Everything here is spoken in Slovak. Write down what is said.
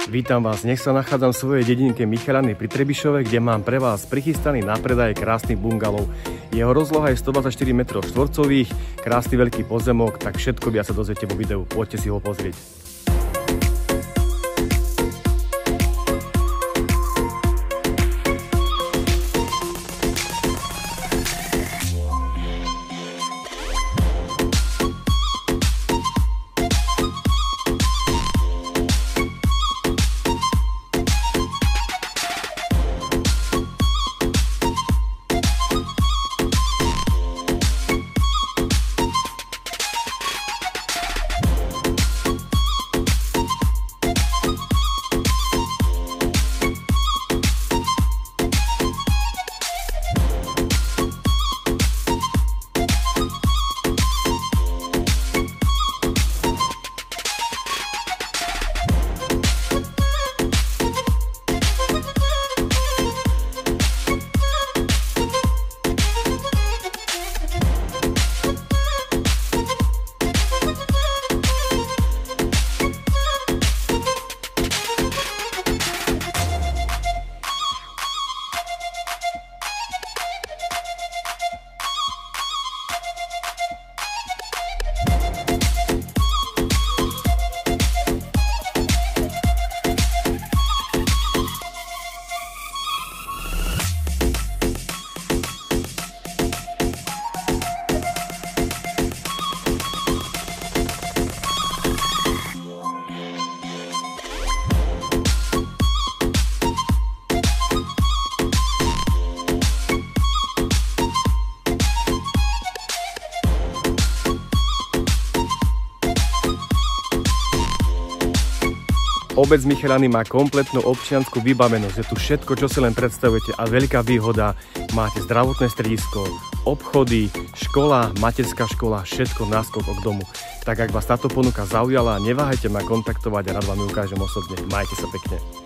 Vítam vás, nech sa nachádzam v svojej dedinke Michalany pri Trebišove, kde mám pre vás prichystaný na predaj krásny bungalov. Jeho rozloha je 124 m2, krásny veľký pozemok, tak všetko viac sa dozviete vo videu, poďte si ho pozrieť. Obec Michalany má kompletnú občiansku vybavenosť, je tu všetko, čo si len predstavujete a veľká výhoda, máte zdravotné stredisko, obchody, škola, materská škola, všetko náskok k domu. Tak ak vás táto ponuka zaujala, neváhajte ma kontaktovať a rád vám ju ukážem osobne. Majte sa pekne.